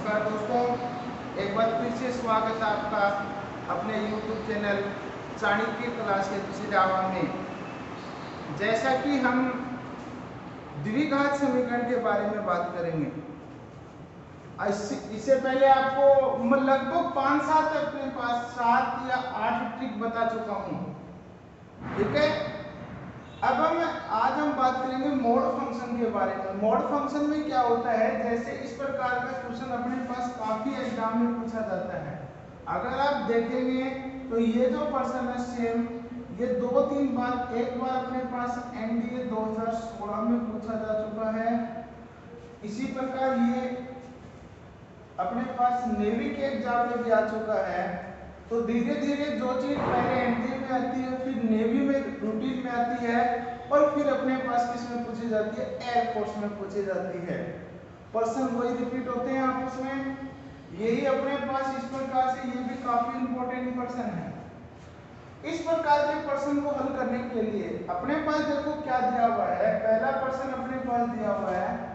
नमस्कार दोस्तों, एक बार फिर से स्वागत है आपका अपने YouTube चैनल चाणक्य क्लास के दूसरे आवाम में। जैसा कि हम द्विघात समीकरण के बारे में बात करेंगे, इससे पहले आपको मैं लगभग 5-7 अपने पास 7 या 8 ट्रिक बता चुका हूँ। ठीक है, अब आज हम बात करेंगे मोड फंक्शन के बारे में। मोड फंक्शन में क्या होता है, जैसे इस प्रकार का क्वेश्चन अपने पास काफी एग्जाम में पूछा जाता है। अगर आप देखेंगे तो ये जो पर्सन है सेम, ये 2-3 बार, एक बार अपने पास एनडीए 2016 में पूछा जा चुका है। इसी प्रकार ये अपने पास नेवी के एग्जाम में भी आ चुका है। तो धीरे धीरे जो चीज पहले एनडीए में आती है, फिर नेवी में रूटीन में आती है, और फिर अपने पास किस में पूछी जाती है, एयरफोर्स में पूछी जाती है। पर्सन वही रिपीट होते हैं आपस में। यही अपने पास इस प्रकार से ये भी काफी इंपॉर्टेंट पर्सन है। इस प्रकार के पर्सन को हल करने के लिए अपने पास देखो क्या दिया हुआ है। पहला पर्सन अपने पास दिया हुआ है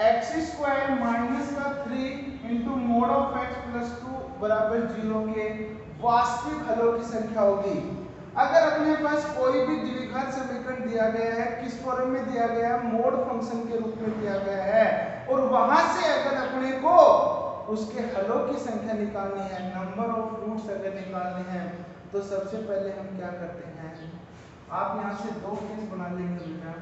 x² माइनस का 3 into mode of x plus 2 बराबर 0 के वास्तविक हलों की संख्या होगी। अगर अपने पास कोई भी द्विघात समीकरण दिया गया है, किस फॉर्म में दिया गया है, मोड फंक्शन के रूप में दिया गया है, और वहां से अगर अपने को उसके हलों की संख्या निकालनी है, नंबर ऑफ रूट्स अगर निकालने हैं, तो सबसे पहले हम क्या करते हैं, आप यहाँ से 2 केस बना लेंगे बेटा।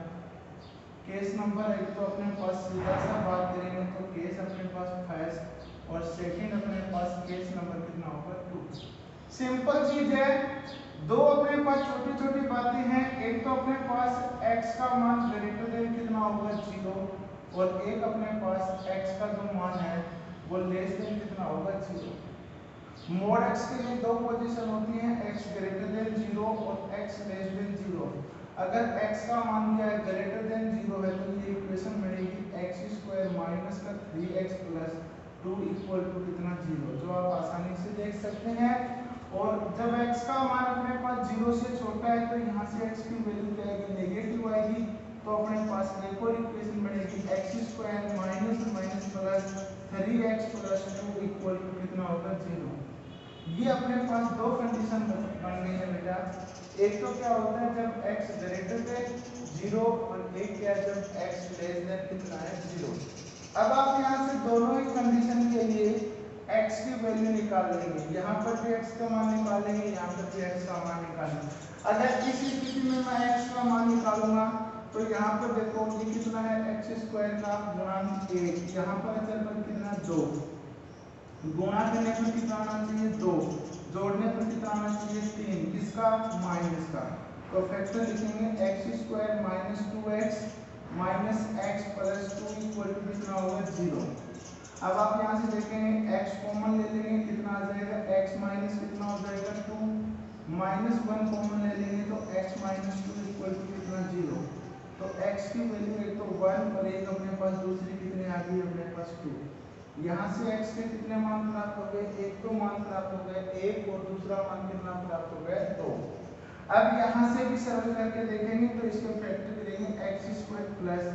केस नंबर 1 तो अपने पास सीधा सा बात करेंगे तो केस अपने पास फर्स्ट, और सेकंड अपने पास केस नंबर कितना होगा 2। सिंपल चीज है, दो अपने पास छोटी छोटी बातें हैं। एक तो अपने पास x का मान ग्रेटर देन कितना होगा 0, और एक अपने पास x का जो मान है वो लेस देन कितना होगा 0। मोड x के लिए दो पोजीशन होती हैं, x ग्रेटर देन 0 और x लेस देन 0। अगर x का मान क्या है, ग्रेटर देन 0 है, तो ये इक्वेशन मिलेगी x² माइनस का 3x प्लस 2 इक्वल टू कितना 0, जो आप आसानी से देख सकते हैं। और जब x का मान अपने पास 0 से छोटा है, तो यहाँ से x की वैल्यू क्या आएगी, नेगेटिव आएगी। तो अपने पास एक और इक्वेशन बनेगी x² minus minus plus 3x plus 2 equal to कितना होगा 0। ये अपने पास दो कंडीशन बन गई है बेटा। एक तो क्या होता है जब x ग्रेटर देन 0, और एक क्या है जब x लेस देन कितना है 0। अब आप यहाँ से दोनों ही कंडीशन के लिए x की वैल्यू निकाल लेंगे। यहाँ पर भी x का मान निकालेंगे, यहाँ पर भी x का मान निकालेंगे। अगर इस स्थिति में मैं x का मान निकालूंगा तो यहाँ पर देखो ये कितना है, x² का गुणांक 1, यहाँ पर अचर पर कितना 2, गुणा करने पर कितना आना चाहिए 2, जोड़ने पर कितना आना चाहिए 3, किसका, माइनस का। तो फैक्टर लिखेंगे x² minus 2x minus x plus 2 equal to कितना होगा 0। अब आप यहाँ से देखेंगे x कॉमन ले लेंगे, कितना आ जाएगा, x माइनस कितना हो जाएगा 2, माइनस 1 कॉमन ले लेंगे तो x माइनस 2 इक्वल टू कितना 0। तो x की वैल्यू एक तो 1 और एक अपने पास दूसरी कितनी आ गई, अपने पास 2। यहाँ से x के कितने मान प्राप्त हो गए, एक तो मान प्राप्त हो गए 1, और दूसरा मान कितना प्राप्त हो गया 2। अब यहाँ से भी सरल करके देखेंगे तो इसके फैक्टर करेंगे x² plus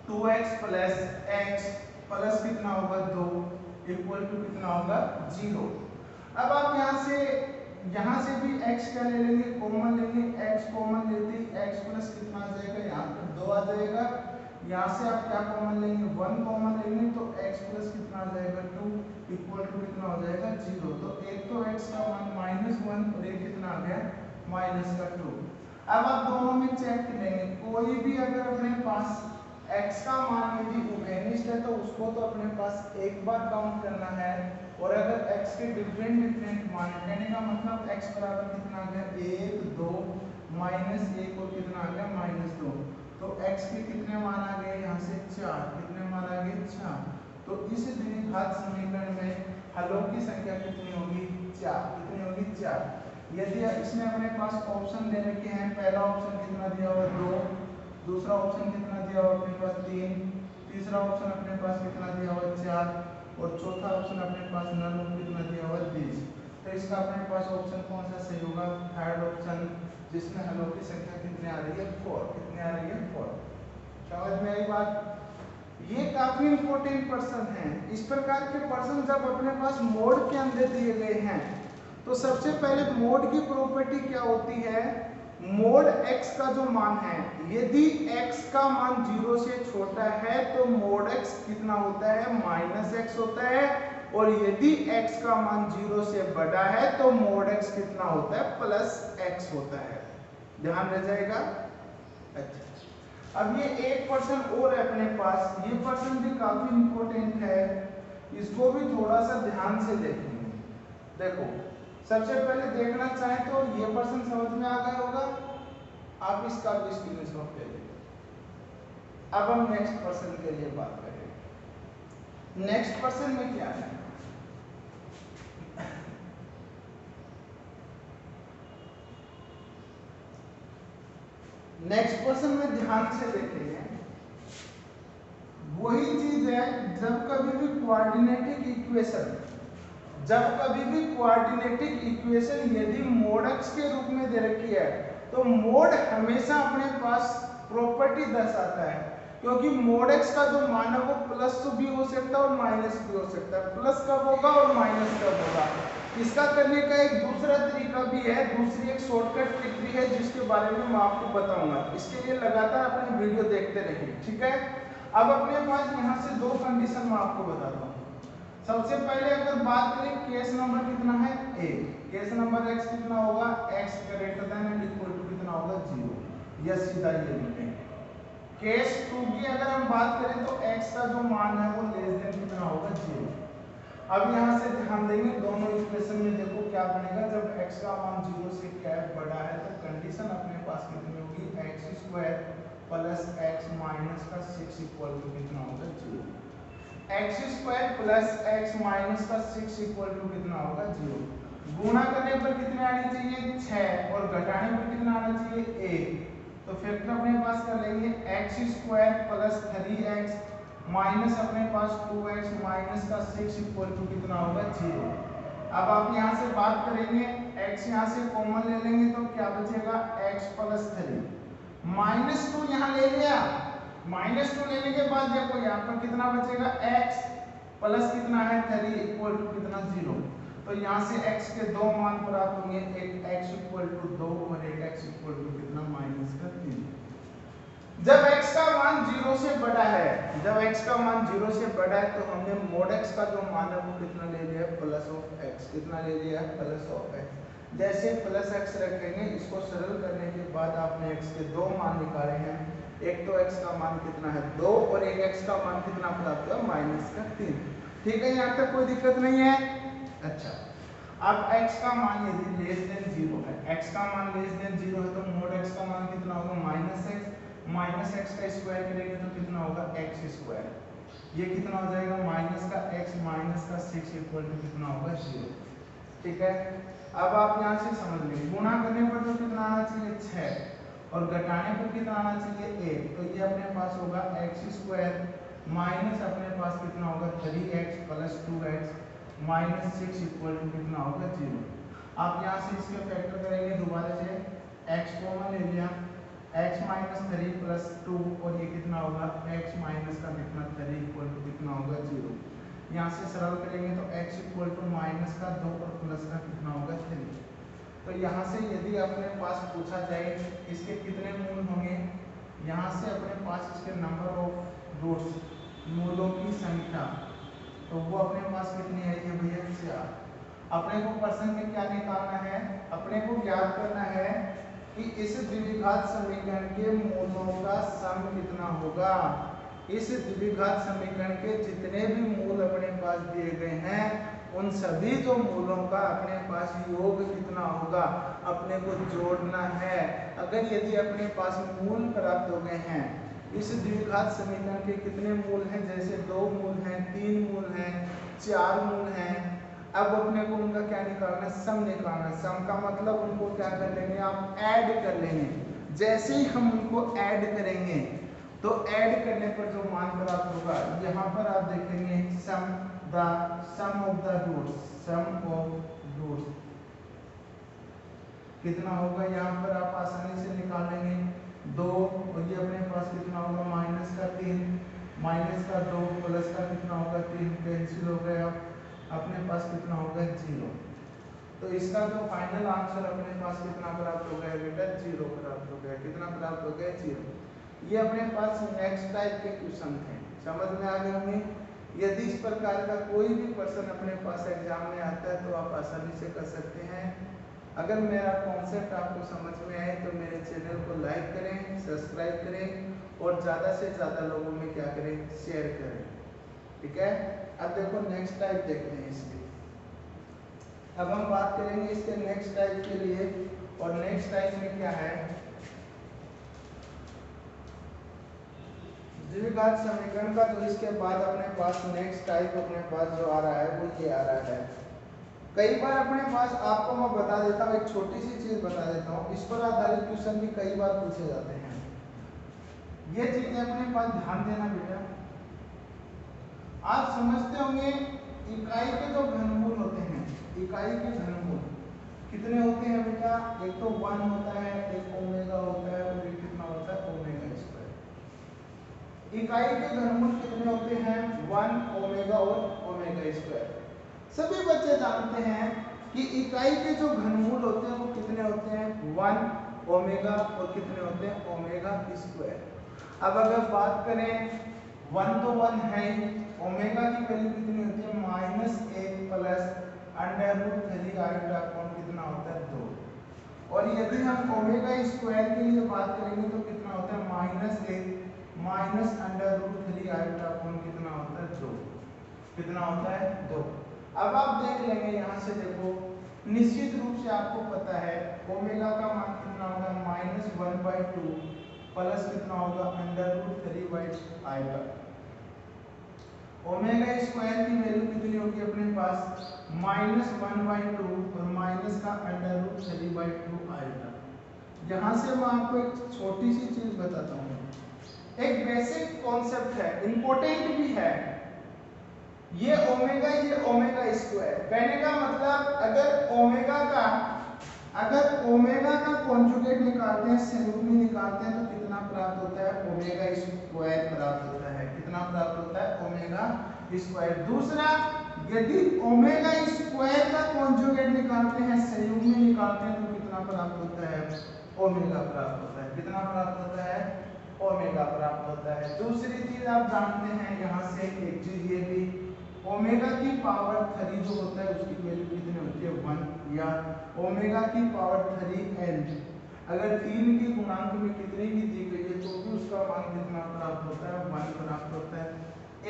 2x plus x plus कितना होगा 2 इक्वल टू कितना होगा 0। अब आप यहाँ से भी x क्या ले लेंगे, कॉमन लेंगे, x कॉमन लेते ही x प्लस कितना आ जाएगा, यहाँ पर 2 आ जाएगा। यहाँ से आप क्या कॉमन लेंगे, 1 कॉमन लेंगे तो x प्लस कितना आ जाएगा 2 इक्वल टू कितना हो जाएगा 0। तो एक तो x का मान -1 और एक कितना आ गया -2। अब आप दोनों में चेक करेंगे, कोई भी अगर अपने पास x का मान यदि उभयनिष्ठ है तो उसको तो अपने पास एक बार काउंट करना है, और अगर x के डिफरेंट मान है, कहने का मतलब x बराबर कितना आ गया 1, 2, -1 और कितना आ गया -2। तो x के कितने मान आ गए, यहाँ से 4, कितने मान आ गए 4। तो इस द्विघात समीकरण में हलों की संख्या कितनी होगी 4, कितनी होगी 4। यदि इसमें अपने पास ऑप्शन दे रखे हैं, पहला ऑप्शन कितना दिया हुआ 2, दूसरा ऑप्शन कितना दिया हुआ अपने पास 3, तीसरा ऑप्शन अपने पास कितना दिया हुआ 4, और चौथा ऑप्शन अपने पास नल कितना दिया हुआ 20। तो इसका अपने पास ऑप्शन कौन सा सही होगा, थर्ड ऑप्शन, जिसमें हलों की संख्या कितनी आ रही है 4, कितनी आ रही है 4। समझ में आई बात। ये काफी इंपॉर्टेंट पर्सन है। इस प्रकार के पर्सन जब अपने पास मोड के अंदर दिए गए हैं तो सबसे पहले मोड की प्रॉपर्टी क्या होती है, मोड x का जो मान है, यदि x का मान 0 से छोटा है तो मोड x कितना होता है, -x होता है, और यदि x का मान 0 से बड़ा है तो मोड x कितना होता है, +x होता है। ध्यान रह जाएगा। अच्छा, अब ये एक पर्सन और है अपने पास, ये पर्सन भी काफी इंपॉर्टेंट है, इसको भी थोड़ा सा ध्यान से देखेंगे। देखो, सबसे पहले देखना चाहें तो ये पर्सन समझ में आ गया होगा, आप इसका भी स्क्रीनशॉट ले लीजिए। अब हम नेक्स्ट पर्सन के लिए बात करेंगे। नेक्स्ट पर्सन में क्या है, नेक्स्ट पर्सन में ध्यान से देखेंगे, वही चीज है जब कभी भी कोऑर्डिनेटिक इक्वेशन, जब कभी भी कोऑर्डिनेटिक इक्वेशन यदि मोड x के रूप में दे रखी है तो मोड हमेशा अपने पास प्रॉपर्टी दर्शाता है, क्योंकि मोड x का जो मान है वो प्लस भी हो सकता है और माइनस भी हो सकता है। प्लस कब होगा और माइनस कब होगा, इसका करने का एक दूसरा तरीका भी है, दूसरी एक शॉर्टकट ट्रिक भी है जिसके बारे में मैं आपको बताऊंगा। इसके लिए लगातार अपनी वीडियो देखते रहिए, ठीक है। अब अपने पास यहाँ से दो कंडीशन मैं आपको बताता हूँ। सबसे पहले अगर बात करें केस नंबर कितना है ए, केस नंबर x कितना होगा, x greater than and equal to कितना होगा 0, यह सीधा ये लिखेंगे। केस 2 की अगर हम बात करें तो x का जो मान है वो लेस देन कितना होगा 0। अब यहाँ से ध्यान देंगे दोनों इक्वेशन में, देखो क्या बनेगा, जब x का मान 0 से क्या बड़ा है तो कंडीशन अपने पास कितनी होगी, x² प्लस x माइनस का 6 इक्वल टू कितना होगा 0। x² प्लस x माइनस का 6 इक्वल टू कितना होगा 0। गुणा करने पर कितने आने चाहिए 6 और घटाने पर कितना आना चाहिए 1, तो फैक्टर अपने पास कर लेंगे x² प्लस 3x माइनस अपने पास 2x माइनस का 6 इक्वल टू कितना होगा 0। अब आप यहाँ से बात करेंगे, x यहाँ से कॉमन ले लेंगे तो क्या बचेगा x प्लस 3 -2 यहाँ ले लिया, -2 लेने के बाद देखो यहाँ पर कितना बचेगा x प्लस कितना है 3 इक्वल टू कितना 0। तो यहाँ से x के दो मान प्राप्त होंगे, एक x इक्वल टू 2 और एक x इक्वल टू कितना -3। जब x का मान 0 से बड़ा है, जब x का मान 0 से बड़ा है तो हमने मोड x का जो मान है वो कितना ले लिया है +x, कितना ले लिया है +x। जैसे +x रखेंगे, इसको सरल करने के बाद आपने x के दो मान निकाले हैं, एक तो x का मान कितना है 2 और एक x का मान कितना प्राप्त हुआ -3। ठीक है, यहाँ तक कोई दिक्कत नहीं है। अच्छा, अब x का मान यदि लेस देन 0 है, x का मान लेस देन 0 है तो मोड x का मान कितना होगा -x का स्क्वायर करेंगे तो कितना होगा x², ये कितना हो जाएगा माइनस का x माइनस का 6 इक्वल टू कितना होगा 0। ठीक है, अब आप यहाँ से समझ लीजिए, गुणा करने पर तो कितना आना चाहिए 6 और घटाने पर कितना आना चाहिए 1, तो ये अपने पास होगा x² माइनस अपने पास कितना होगा 3x plus 2x minus 6 equal to कितना होगा 0। आप यहाँ से इसके फैक्टर करेंगे, दोबारा से x कॉमन ले लिया, x माइनस 3 प्लस 2 और ये कितना होगा x माइनस का कितना 3 इक्वल टू कितना होगा 0। यहाँ से सरल करेंगे तो x इक्वल टू माइनस का 2 और प्लस का कितना होगा 3। तो यहाँ से यदि अपने पास पूछा जाए इसके कितने मूल होंगे, यहाँ से अपने पास इसके नंबर ऑफ रूट्स, मूलों की संख्या, तो वो अपने पास कितनी है ये भैया 4। अपने को पर्सन में क्या निकालना है, अपने को ज्ञात करना है कि इस द्विघात समीकरण के मूलों का सम कितना होगा। इस द्विघात समीकरण के जितने भी मूल अपने पास दिए गए हैं उन सभी जो मूलों का अपने पास योग कितना होगा, अपने को जोड़ना है। अगर यदि अपने पास मूल प्राप्त हो गए हैं, इस द्विघात समीकरण के कितने मूल हैं, जैसे 2 मूल हैं, 3 मूल हैं, 4 मूल हैं, अब अपने को उनका क्या निकालना है, सम निकालना है। सम का मतलब उनको क्या कर लेंगे, आप ऐड कर लेंगे। जैसे ही हम उनको ऐड करेंगे तो ऐड करने पर जो मान प्राप्त होगा, यहाँ पर आप देखेंगे sum of the roots, sum of roots कितना होगा, यहाँ पर आप आसानी से निकाल लेंगे 2 और ये अपने पास कितना होगा -3। माइनस का 2 प्लस का कितना होगा 3 कैंसिल हो गया, अपने पास कितना होगा 0। तो इसका जो फाइनल आंसर अपने पास कितना प्राप्त हो गया बेटा 0 प्राप्त हो गया। कितना प्राप्त हो गया 0। ये अपने पास नेक्स्ट टाइप के क्वेश्चन थे, समझ में आ गए होंगे। यदि इस प्रकार का कोई भी क्वेश्चन अपने पास एग्जाम में आता है तो आप आसानी से कर सकते हैं। अगर मेरा कॉन्सेप्ट आपको समझ में आए तो मेरे चैनल को लाइक करें, सब्सक्राइब करें और ज़्यादा से ज़्यादा लोगों में क्या करें, शेयर करें। ठीक है, अब देखो नेक्स्ट टाइप देखते हैं इसकी। अब हम बात करेंगे इसके नेक्स्ट टाइप के लिए, और नेक्स्ट टाइप में क्या है, द्विघात समीकरण का। तो इसके बाद अपने पास नेक्स्ट टाइप अपने पास जो आ रहा है वो ये आ रहा है। कई बार अपने पास, आपको मैं बता देता हूँ, एक छोटी सी चीज बता देता हूँ, इस पर आधारित क्वेश्चन भी कई बार पूछे जाते हैं। ये चीजें अपने पास ध्यान देना बेटा। आप समझते होंगे इकाई के जो घनमूल होते हैं, इकाई के घनमूल कितने होते हैं बेटा, एक तो 1 होता है, एक ओमेगा होता है और एक कितना होता है ओमेगा स्क्वायर। इकाई के घनमूल कितने होते हैं 1 ओमेगा और ओमेगा स्क्वायर। सभी बच्चे जानते हैं कि इकाई के जो घनमूल होते हैं वो कितने होते हैं 1 ओमेगा और कितने होते हैं ओमेगा स्क्वायर। अब अगर बात करें 1 तो 1 है, ओमेगा की वैल्यू कितनी होती है -1 प्लस √3 आयोटा अपॉन कितना होता है 2। और यदि हम ओमेगा स्क्वायर के लिए बात करेंगे तो कितना होता है -1 माइनस √3 आयोटा अपॉन कितना होता है 2। कितना होता है 2। अब आप देख लेंगे यहाँ से, देखो निश्चित रूप से आपको पता है ओमेगा का मान कितना होगा -1/2 प्लस कितना होगा √3 आएगा। ओमेगा स्क्वायर की वैल्यू कितनी होगी अपने पास -1/2 और माइनस का √3/2 आएगा। यहाँ से मैं आपको एक छोटी सी चीज बताता हूँ, एक बेसिक कॉन्सेप्ट है, इंपॉर्टेंट भी है। ये ओमेगा स्क्वायर कहने का मतलब, अगर ओमेगा का कॉन्जुगेट निकालते हैं, संयुग्मी निकालते हैं तो कितना प्राप्त होता है ओमेगा स्क्वायर प्राप्त होता है। कितना प्राप्त होता है ओमेगा स्क्वायर। दूसरा, यदि ओमेगा स्क्वायर का कॉन्जुगेट निकालते हैं, संयुग्मी निकालते हैं तो कितना प्राप्त होता है ओमेगा प्राप्त होता है। कितना प्राप्त होता है ओमेगा प्राप्त होता है। दूसरी चीज आप जानते हैं यहाँ से एक चीज ये भी, ओमेगा की पावर 3 जो होता है उसकी वैल्यू कितनी होती है 1, या ओमेगा की पावर 3n अगर 3 के गुणांक में कितनी भी दी गई है तो भी उसका मान कितना प्राप्त होता है 1 प्राप्त होता है।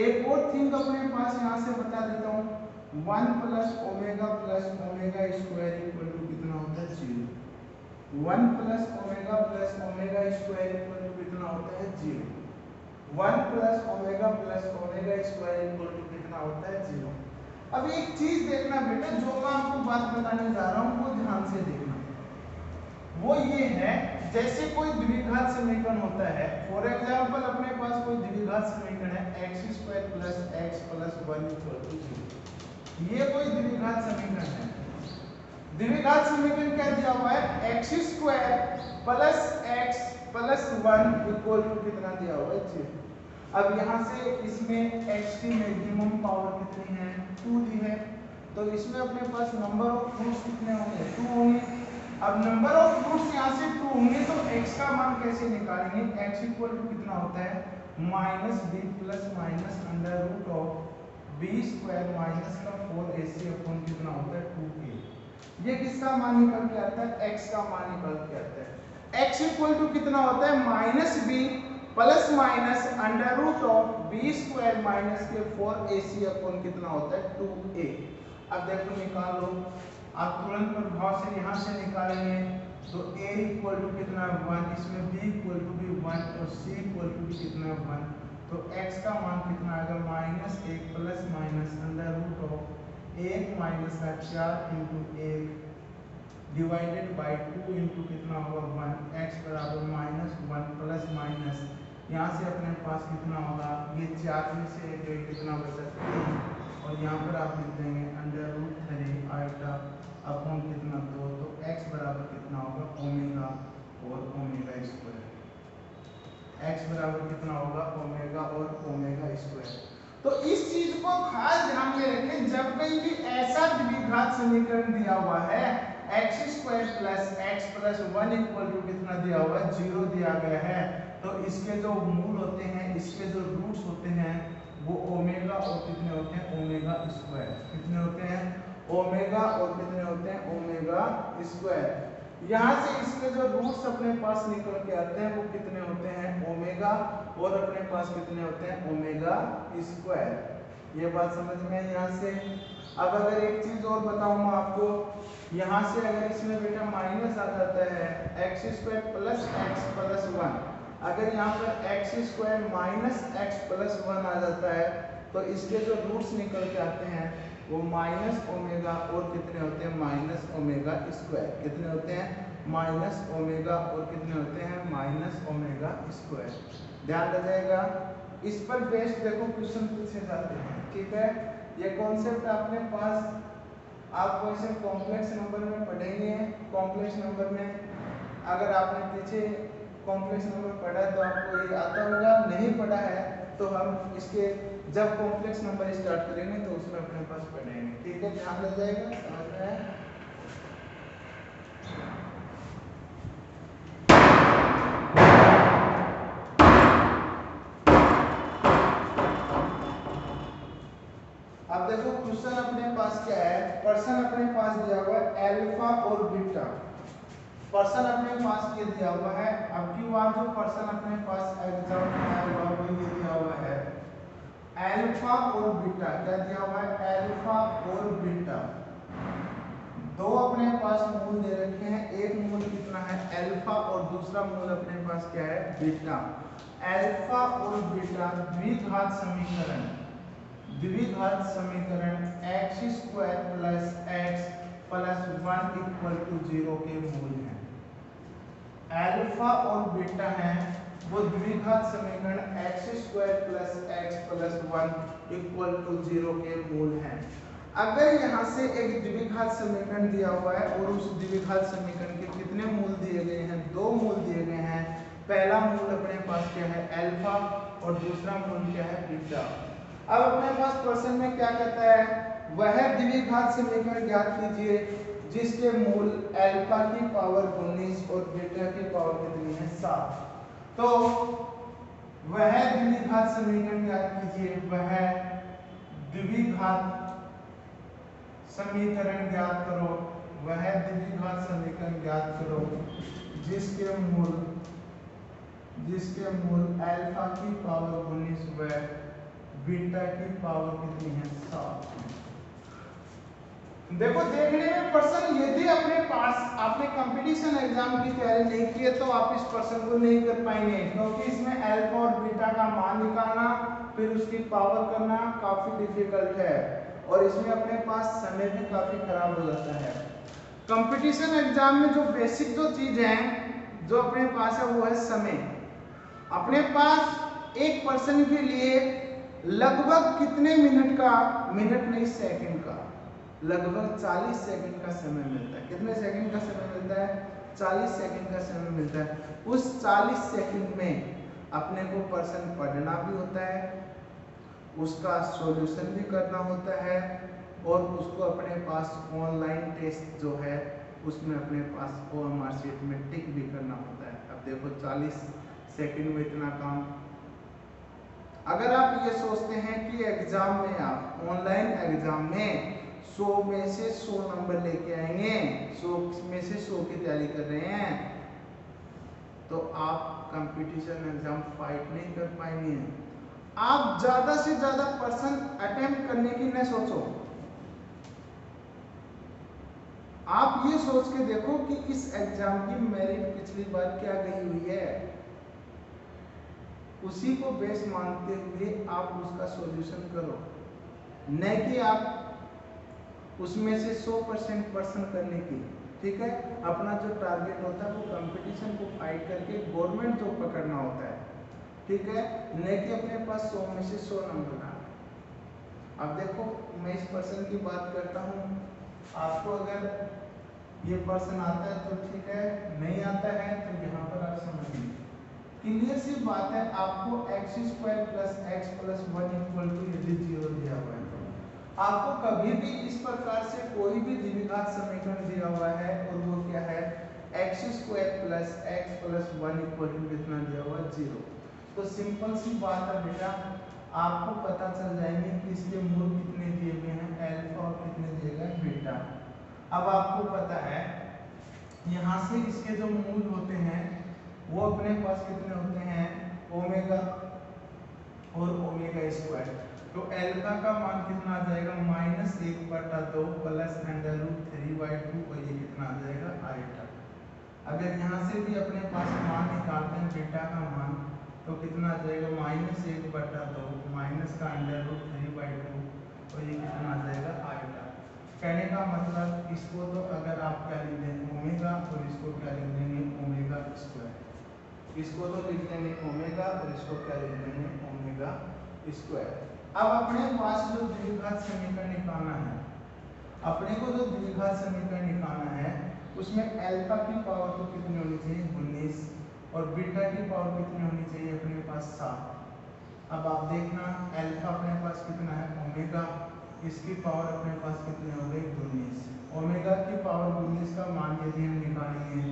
एक और थिंग अपने पास यहाँ से बता देता हूँ, 1 plus omega square equal to कितना होता है 0। 1 plus omega square equal to कितना होता है 0। 1 plus omega square equal to कितना होता है 0। अब एक चीज देखना बेटा, जो मैं आपको बात बताने जा रहा हूँ वो ध्यान से देखना। वो ये है, जैसे कोई द्विघात समीकरण होता है, फॉर एग्जांपल अपने पास कोई द्विघात समीकरण है x² plus x plus 1 equal to 0। ये कोई द्विघात समीकरण है। द्विघात समीकरण क्या दिया हुआ है x² plus x plus 1 equal to कितना दिया हुआ है 0। अब यहाँ से इसमें x की मैक्सिमम पावर कितनी है 2 दी है, तो इसमें अपने पास नंबर ऑफ रूट्स कितने होंगे 2 होंगे। अब नंबर ऑफ रूट्स यहाँ से 2 होंगे तो x का मान कैसे निकालेंगे, x इक्वल टू कितना होता है -b plus minus √b square minus का 4ac अपॉन कितना होता है 2a। ये किसका मान निकल के आता है x का मान निकल के आता है। x इक्वल टू कितना होता है -b plus minus √b square minus के 4ac अपॉन कितना होता है 2a। अब देखो निकाल लो, आप तुरंत प्रभाव से यहाँ से निकालेंगे तो a इक्वल टू कितना 1, इसमें b इक्वल टू भी 1 और c इक्वल टू भी कितना 1, तो x का मान कितना आएगा -1 प्लस माइनस √1 माइनस का 4 इंटू 1 डिवाइडेड बाई 2 इंटू कितना होगा 1, x बराबर -1 प्लस माइनस यहाँ से अपने पास कितना होगा, ये 4 में से कितना बचा 3 और यहाँ पर आप लिख देंगे √3 आयोटा अपॉन कितना 2, तो x बराबर कितना होगा ओमेगा और ओमेगा स्क्वायर। x बराबर कितना होगा ओमेगा और ओमेगा स्क्वायर। तो इस चीज को खास ध्यान में रखें, जब कहीं भी ऐसा द्विघात समीकरण दिया हुआ है x square plus x plus 1 equal to कितना दिया हुआ है 0 दिया गया है, तो इसके जो मूल होते हैं, इसके जो रूट्स होते हैं वो ओमेगा और कितने होते हैं ओमेगा स्क्वायर। कितने होते हैं ओमेगा और कितने होते हैं ओमेगा स्क्वायर। यहाँ से इसके जो रूट्स अपने पास निकल के आते हैं वो कितने होते हैं ओमेगा और अपने पास कितने होते हैं ओमेगा स्क्वायर। ये बात समझ में है यहाँ से। अब अगर एक चीज और बताऊं मैं आपको, यहाँ से अगर इसमें बेटा माइनस आ जाता है x square plus x plus 1, अगर यहाँ पर x square minus x plus 1 आ जाता है तो इसके जो रूट्स निकल के आते हैं वो माइनस ओमेगा और कितने होते हैं माइनस ओमेगा स्क्वायर। कितने होते हैं माइनस ओमेगा और कितने होते हैं माइनस ओमेगा स्क्वायर। ध्यान रखिएगा, इस पर बेस्ड देखो क्वेश्चन पूछे जाते हैं। ठीक है, ये कॉन्सेप्ट अपने पास आप वैसे कॉम्प्लेक्स नंबर में पढ़ेंगे। कॉम्प्लेक्स नंबर में अगर आपने पीछे कॉम्प्लेक्स नंबर पढ़ा है तो आपको ये आता होगा, नहीं पढ़ा है तो हम इसके जब कॉम्प्लेक्स नंबर स्टार्ट करेंगे तो उसमें अपने पास पढ़ेंगे। ठीक है, ध्यान रख जाएगा, समझ में है। अब देखो क्वेश्चन अपने पास क्या है, पर्सन अपने पास दिया हुआ है अल्फा और बीटा। पर्सन अपने पास ये दिया हुआ है। अब की बार जो पर्सन अपने पास एग्जाम में आया हुआ वो ये दिया हुआ है अल्फा और बीटा। क्या दिया हुआ है अल्फा और बीटा। दो अपने पास मूल दे रखे हैं, एक मूल कितना है अल्फा और दूसरा मूल अपने पास क्या है बीटा। अल्फा और बीटा द्विघात समीकरण, द्विघात समीकरण x square plus x plus 1 equal to 0 के मूल हैं। अल्फा और बीटा हैं वो द्विघात समीकरण x square plus x plus 1 equal to 0 के मूल हैं। अगर यहाँ से एक द्विघात समीकरण दिया हुआ है और उस द्विघात समीकरण के कितने मूल दिए गए हैं, दो मूल दिए गए हैं। पहला मूल अपने पास क्या है अल्फा और दूसरा मूल क्या है बीटा। अब अपने पास क्वेश्चन में क्या कहता है, वह द्विघात समीकरण ज्ञात कीजिए जिसके मूल अल्फा की पावर 19 और बीटा की पावर कितनी है 7। तो वह द्विघात समीकरण ज्ञात कीजिए, वह द्विघात समीकरण ज्ञात करो, वह द्विघात समीकरण ज्ञात करो जिसके मूल अल्फा की पावर 19 व बीटा की पावर कितनी है 7। देखो देखने में पर्सन यदि अपने पास आपने कंपटीशन एग्जाम की तैयारी नहीं की है तो आप इस पर्सन को नहीं कर पाएंगे, क्योंकि इसमें अल्फा और बीटा का मान निकालना फिर उसकी पावर करना काफी डिफिकल्ट है और इसमें अपने पास समय भी काफी खराब हो जाता है। कंपटीशन एग्जाम में जो बेसिक जो चीज है जो अपने पास है वो है समय। अपने पास एक पर्सन के लिए लगभग कितने मिनट का, मिनट नहीं सेकंड का, लगभग 40 सेकंड का समय मिलता है। कितने सेकंड का समय मिलता है 40 सेकंड का समय मिलता है। उस 40 सेकंड में अपने को पर्सन पढ़ना भी होता है, उसका सॉल्यूशन भी करना होता है और उसको अपने पास ऑनलाइन टेस्ट जो है उसमें अपने पास OMR शीट में टिक भी करना होता है। अब देखो 40 सेकंड में इतना काम। अगर आप ये सोचते हैं कि एग्जाम में आप ऑनलाइन एग्जाम में 100 में से 100 नंबर लेके आएंगे, 100 में से 100 की तैयारी कर रहे हैं, तो आप कंपटीशन एग्जाम फाइट नहीं कर पाएंगे। आप ज्यादा से ज्यादा पर्सन अटेम्प्ट करने की न सोचो, आप ये सोच के देखो कि इस एग्जाम की मेरिट पिछली बार क्या गई हुई है, उसी को बेस मानते हुए आप उसका सॉल्यूशन करो, न कि आप उसमें से 100% पर्सन करने की। ठीक है, अपना जो टारगेट होता है वो कंपटीशन को फाइट करके गवर्नमेंट जॉब पकड़ना होता है। ठीक है, न कि अपने पास 100 में से 100 नंबर लाना। अब देखो मैं इस पर्सन की बात करता हूँ, आपको अगर ये पर्सन आता है तो ठीक है, नहीं आता है तो यहाँ पर आप समझिए क्लियर सी बात है, आपको x square plus x plus one equal to यदि 0 दिया हुआ है, आपको कभी भी इस प्रकार से कोई भी द्विघात समीकरण दिया हुआ है और वो क्या है x square plus x plus one equal to कितना दिया हुआ है 0, तो सिंपल सी बात है बेटा, आपको पता चल जाएंगे कि इसके मूल कितने दिए हुए हैं अल्फा और कितने दिए गए बीटा। अब आपको पता है यहाँ से इसके जो मूल होते हैं वो अपने पास कितने होते हैं ओमेगा और ओमेगा स्क्वायर, तो अल्फा का मान कितना आ जाएगा -1/2 प्लस √3/2 और ये कितना आ जाएगा आइटा। अगर यहाँ से भी अपने पास मान निकालते हैं बीटा का मान तो कितना आ जाएगा -1/2 माइनस का √3/2 और ये कितना आ जाएगा आइटा। कहने का मतलब इसको तो अगर आप क्या लिख देंगे ओमेगा और इसको क्या लिख देंगे ओमेगा स्क्वायर, इसको तो लिख देंगे ओमेगा और इसको क्या लिख देंगे ओमेगा स्क्वायर। अब अपने पास जो द्विघात समीकरण निकालना है, अपने को जो द्विघात समीकरण निकालना है उसमें अल्फा की पावर तो कितनी होनी चाहिए 19 और बीटा की पावर कितनी होनी चाहिए अपने पास 7। अब आप देखना अल्फा अपने पास कितना है ओमेगा, इसकी पावर अपने पास कितनी हो गई 19, ओमेगा की पावर 19 का मान यदि हम निकालेंगे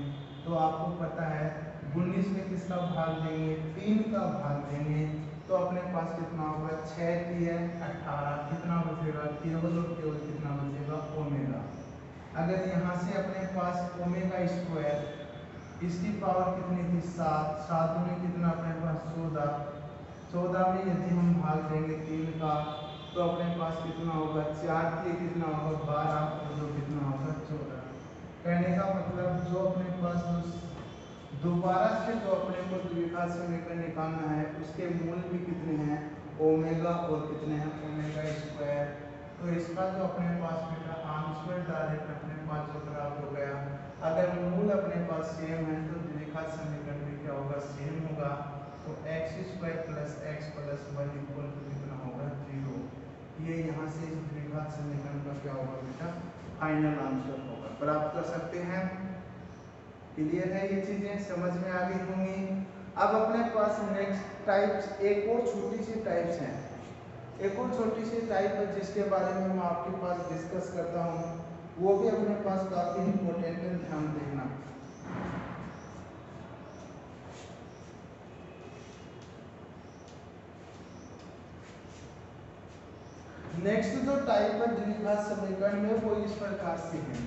तो आपको पता है 19 में किसका भाग देंगे 3 का भाग देंगे तो अपने पास कितना होगा 6 3 18, कितना बचेगा केवल और केवल कितना बचेगा ओमेगा। अगर यहाँ से अपने पास ओमेगा स्क्वायर इसकी पावर कितनी थी 7, 7 में कितना अपने पास 14, 14 में यदि हम भाग देंगे 3 का तो अपने पास कितना होगा 4 के कितना होगा 12 और जो कितना होगा 14। कहने का मतलब जो अपने पास दोबारा से जो अपने को द्विघात समीकरण निकालना है उसके मूल भी कितने हैं ओमेगा और कितने हैं ओमेगा स्क्वायर, तो इसका जो अपने पास बेटा आंसर डायरेक्ट अपने पास जो प्राप्त हो गया। अगर मूल अपने पास सेम है तो द्विघात समीकरण भी क्या होगा सेम होगा, तो x square plus x plus one equal to कितना होगा 0। ये यहाँ से इस द्विघात समीकरण का क्या होगा बेटा फाइनल आंसर होगा, प्राप्त कर सकते हैं। क्लियर है, ये चीजें समझ में आ गई होंगी। अब अपने पास नेक्स्ट टाइप्स एक और छोटी सी टाइप्स हैं, एक और छोटी सी टाइप है जिसके बारे में मैं आपके पास डिस्कस करता हूँ, वो भी अपने पास काफी इंपॉर्टेंट है, ध्यान देना। नेक्स्ट जो टाइप है द्विघात समीकरण में वो इस प्रकार से है,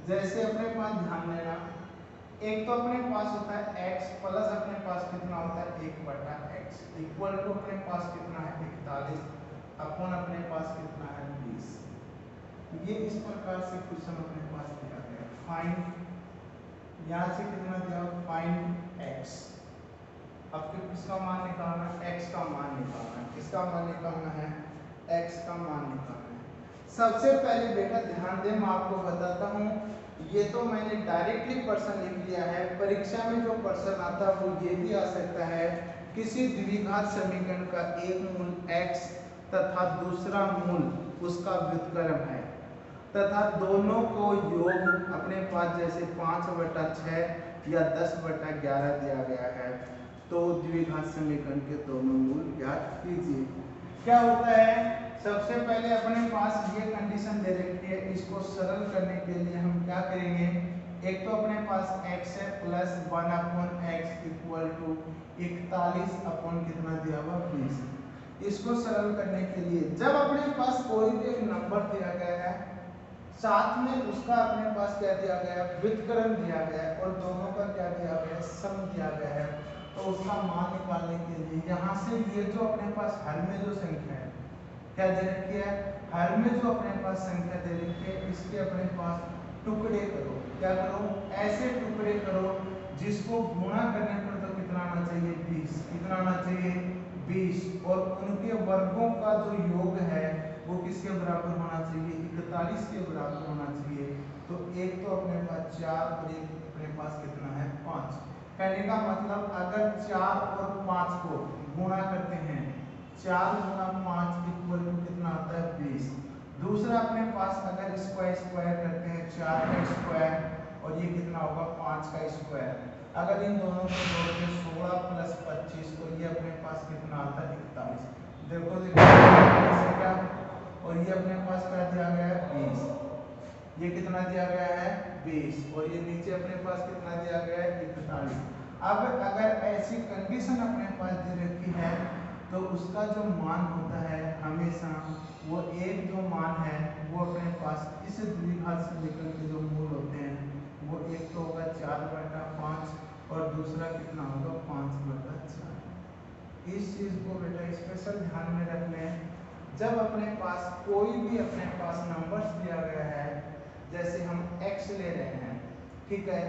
जैसे अपने पास ध्यान देना, एक तो अपने पास होता है x प्लस अपने पास कितना होता है 1/x इक्वल टू अपने पास कितना है 41 अपन अपने पास कितना है 20। ये इस प्रकार से क्वेश्चन अपने पास दिया गया, फाइंड यहाँ से कितना दिया फाइंड x, आपको किसका मान निकालना है x का मान निकालना है, किसका मान निकालना है x का मान निकालना है। सबसे पहले बेटा ध्यान दे, मैं आपको बताता हूँ, ये तो मैंने डायरेक्टली प्रश्न लिख लिया है, परीक्षा में जो प्रश्न आता है वो ये भी आ सकता है किसी द्विघात समीकरण का एक मूल x तथा दूसरा मूल उसका व्युत्क्रम है तथा दोनों को योग अपने पास जैसे 5/6 या 10/11 दिया गया है, तो द्विघात समीकरण के दोनों मूल ज्ञात कीजिए। क्या होता है, सबसे पहले अपने पास ये कंडीशन दे रखी है, इसको सरल करने के लिए हम क्या करेंगे, एक तो अपने पास x है प्लस 1/x इक्वल टू 41 अपन कितना दिया हुआ 20। इसको सरल करने के लिए जब अपने पास कोई भी एक नंबर दिया गया है साथ में उसका अपने पास क्या दिया गया है व्युत्क्रम दिया गया है और दोनों का क्या दिया गया है सम दिया गया है, तो उसका मान निकालने के लिए यहाँ से ये जो अपने पास हर में जो संख्या है क्या दे रखी है, हर में जो अपने पास संख्या दे रखी है इसके अपने पास टुकड़े करो, क्या करो ऐसे टुकड़े करो जिसको गुणा करने पर तो कितना आना चाहिए 20, कितना आना चाहिए 20 और उनके वर्गों का जो योग है वो किसके बराबर होना चाहिए 41 के बराबर होना चाहिए। तो एक तो अपने पास 4 और एक अपने पास कितना है 5। कहने का मतलब अगर 4 और 5 को गुणा करते हैं 4 गुणा 5 इक्वल टू कितना आता है 20। दूसरा अपने पास अगर इसको स्क्वायर करते हैं 4 का स्क्वायर और ये कितना होगा 5 का स्क्वायर। अगर इन दोनों को जोड़ के 16 प्लस 25 तो ये अपने पास कितना आता है 41। देखो क्या, और ये अपने पास क्या दिया गया है 20, ये कितना दिया गया है 20, और ये नीचे अपने पास कितना दिया गया है 41। अब अगर ऐसी कंडीशन अपने पास दे रखी है तो उसका जो मान होता है हमेशा वो एक जो मान है वो अपने पास इस द्विघात समीकरण के जो मूल होते हैं वो एक तो होगा 4/5 और दूसरा कितना होगा 5/4। इस चीज को बेटा स्पेशल ध्यान में रखना है जब अपने पास कोई भी अपने पास नंबर्स दिया गया है, जैसे हम x ले रहे हैं, ठीक है,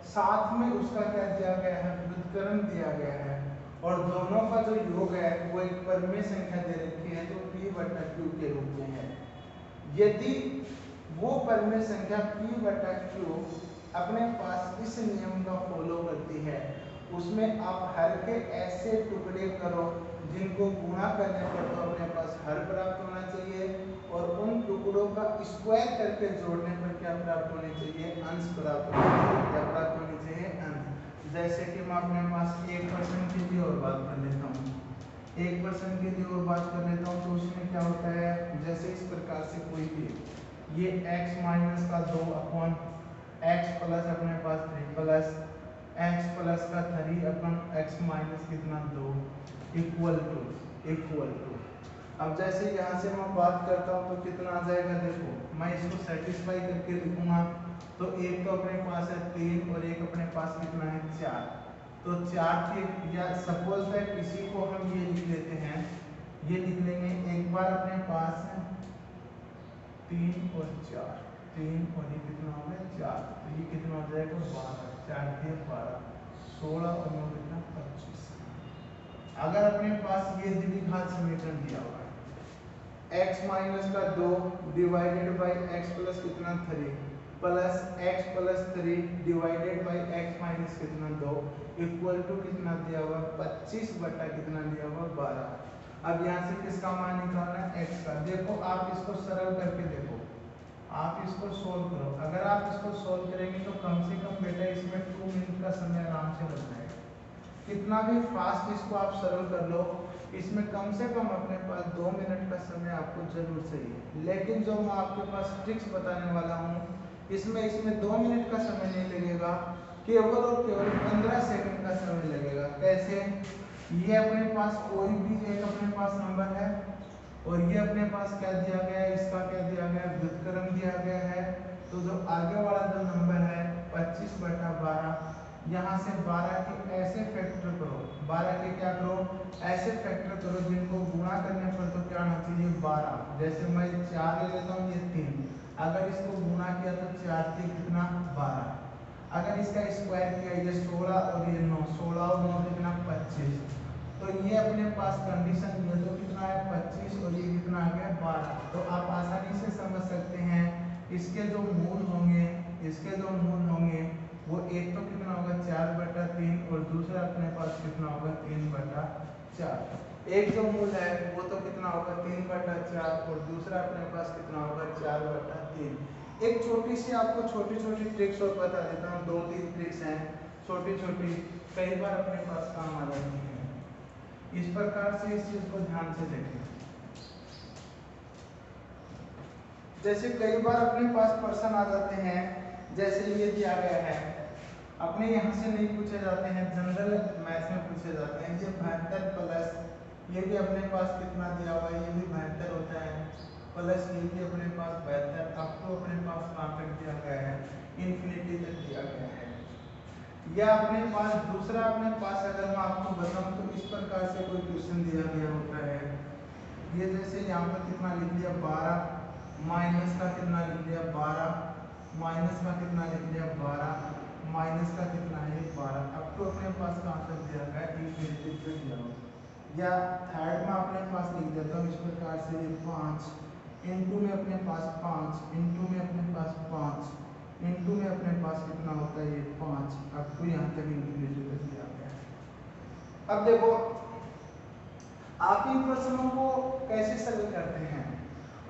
साथ में उसका क्या दिया गया है व्युत्क्रम दिया गया है और दोनों का जो योग है वो एक परिमेय संख्या दे रखी है जो p/q के रूप में है। यदि वो परिमेय संख्या p/q अपने पास इस नियम का फॉलो करती है, उसमें आप हर के ऐसे टुकड़े करो जिनको गुणा करने पर तो अपने पास हर प्राप्त होना चाहिए और उन टुकड़ों का स्क्वायर करके जोड़ने पर क्या प्राप्त होने चाहिए अंश प्राप्त होने चाहिए। क्या प्राप्त होने चाहिए अंश। जैसे कि मैं अपने पास 1% के लिए और बात कर लेता हूँ, 1% के लिए और बात कर लेता हूँ तो उसमें क्या होता है, जैसे इस प्रकार से कोई भी ये x माइनस का 2 अपॉन x प्लस अपने पास 3 प्लस x प्लस का 3 अपन x माइनस कितना 2 इक्वल टू। अब जैसे यहाँ से मैं बात करता हूँ तो कितना आ जाएगा, देखो मैं इसको सेटिस्फाई करके लिखूंगा तो एक तो अपने पास है 3 और एक अपने पास कितना है 4, तो 4 के या सपोज दैट इसी को हम ये लिख लेते हैं, ये लिख लेंगे एक बार अपने पास 3 और 4, 3 और ये कितना हो गया 4, तो ये कितना हो जाएगा 12, 4 के 12, 16 और 9 कितना 25। अगर अपने पास ये द्विघात समीकरण दिया हुआ है x माइनस का 2 डिवाइडेड बाय x प्लस कितना 3 plus x plus 3 divided by x minus कितना 2 इक्वल टू कितना दिया हुआ 25 बटा कितना दिया हुआ 12। अब यहाँ से किसका मान निकालना है x का। देखो आप इसको सरल करके देखो, आप इसको सोल्व करो, अगर आप इसको सोल्व करेंगे तो कम से कम बेटा इसमें 2 मिनट का समय आराम से लग जाएगा। कितना भी फास्ट इसको आप सरल कर लो, इसमें कम से कम अपने पास 2 मिनट का समय आपको जरूर चाहिए। लेकिन जो मैं आपके पास ट्रिक्स बताने वाला हूँ इसमें 2 मिनट का समय नहीं लगेगा, केवल और केवल 15 सेकंड का समय लगेगा। कैसे, ये अपने पास कोई भी एक अपने पास नंबर है और ये अपने पास क्या दिया गया है, इसका क्या दिया गया है व्युत्क्रम दिया गया है, तो जो आगे वाला जो नंबर है 25/12, यहाँ से 12 के ऐसे फैक्टर करो, 12 के क्या करो ऐसे फैक्टर करो जिनको गुणा करने पर तो क्या आना चाहिए 12। जैसे मैं 4 ले लेता हूँ, ये 3, अगर इसको गुणा किया तो 4 के कितना 12, अगर इसका स्क्वायर किया ये 16 और ये 9, 16 और 9 कितना 25, तो ये अपने पास कंडीशन ये तो कितना है 25 और ये कितना आ गया 12। तो आप आसानी से समझ सकते हैं इसके जो मूल होंगे, वो एक तो कितना होगा 4/3 और दूसरा अपने पास कितना होगा 3/4। एक जो मूल है वो तो कितना होगा 3/4 और दूसरा अपने पास कितना होगा 4/3। एक छोटी सी आपको छोटी ट्रिक्स और बता देता हूँ, 2-3 ट्रिक्स हैं छोटी, कई बार अपने पास काम आ जाती है। इस प्रकार से इस चीज को ध्यान से देखें। जैसे कई बार अपने पास प्रश्न आ जाते हैं, जैसे ये दिया गया है, अपने यहाँ से नहीं पूछे जाते हैं, जनरल मैथ में पूछे जाते हैं। ये 72 प्लस ये भी अपने पास कितना दिया हुआ है, ये भी 72 होता है, प्लस ये भी अपने पास 72, अब तो अपने पास कहाँ तक दिया गया है इन्फिनिटी तक दिया गया है। या अपने पास दूसरा अपने पास अगर मैं आपको बताऊं तो इस प्रकार से कोई क्वेश्चन दिया गया होता है, ये जैसे यहाँ पर कितना लिख दिया 12 माइनस का कितना लिख दिया 12 माइनस का कितना लिख दिया 12 माइनस का कितना है 12। अब तो अपने पास कहाँ तक दिया गया इन्फिनिटी तक दिया हो। या थर्ड में अपने पास लिख देता हूँ इस प्रकार से, ये 5 इंटू में अपने पास 5 इंटू में अपने पास 5 इंटू में अपने पास कितना होता है ये 5। अब तो यहाँ तक इन्फिनिटी तक दिया गया। अब देखो आप इन प्रश्नों को कैसे सरल करते हैं,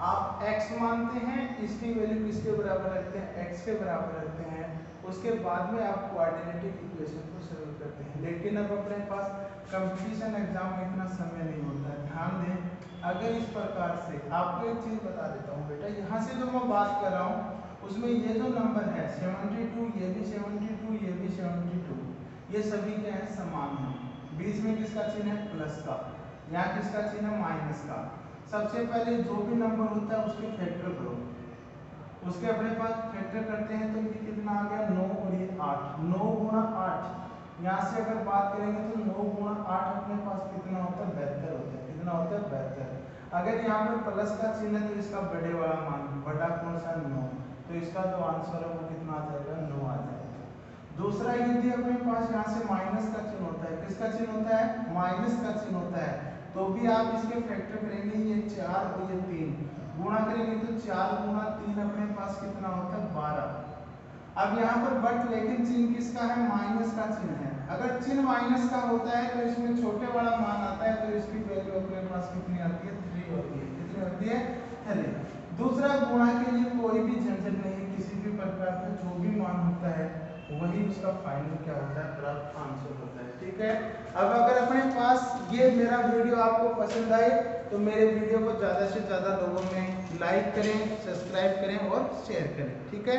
आप x मानते हैं, इसकी वैल्यू किसके बराबर रखते हैं, x के बराबर रखते हैं, उसके बाद में आप क्वाड्रेटिक इक्वेशन को सॉल्व करते हैं। लेकिन अब अपने पास कंपटीशन एग्जाम में इतना समय नहीं होता है। ध्यान दें, अगर इस प्रकार से आपको एक चीज बता देता हूँ बेटा, यहाँ से जो मैं बात कर रहा हूँ उसमें ये जो नंबर है 72, ये भी 72, ये भी 72, ये सभी क्या है, समान है। बीच में किसका चिन्ह है, प्लस का, यहाँ किसका चिन्ह है, माइनस का। सबसे पहले जो भी नंबर होता है उसके फैक्टर करो, उसके अपने पास फैक्टर करते हैं तो ये कितना आ गया, 9 और ये 8, 9 गुणा 8। यहाँ से अगर बात करेंगे तो 9 गुणा 8 अपने पास कितना होता है, 72 होता है। कितना होता है, 72। अगर यहाँ पर प्लस का चिन्ह है तो इसका बड़े वाला मान, बड़ा कौन सा, 9, तो इसका जो आंसर है वो कितना आ जाएगा, 9 आ जाएगा। दूसरा यदि अपने पास यहाँ से माइनस का चिन्ह होता है, किसका चिन्ह होता है, माइनस का चिन्ह होता है, तो भी आप इसके फैक्टर करेंगे, ये 4 और ये 3 गुणा करेंगे तो 4 गुणा 3 अपने पास कितना होता है, 12। अब यहाँ पर बट लेकिन चिन्ह किसका है, माइनस का चिन्ह है। अगर चिन्ह माइनस का होता है तो इसमें छोटे वाला मान आता है, तो इसकी वैल्यू अपने पास कितनी आती है, 3 होती है। कितनी होती है, 3। दूसरा, गुणा के लिए कोई भी झंझट नहीं है, किसी भी प्रकार का जो भी मान होता है वही उसका फाइनल क्या होता है, प्राप्त आंसर होता है। ठीक है। अब अगर अपने पास ये मेरा वीडियो आपको पसंद आए तो मेरे वीडियो को ज़्यादा से ज़्यादा लोगों में लाइक करें, सब्सक्राइब करें और शेयर करें। ठीक है।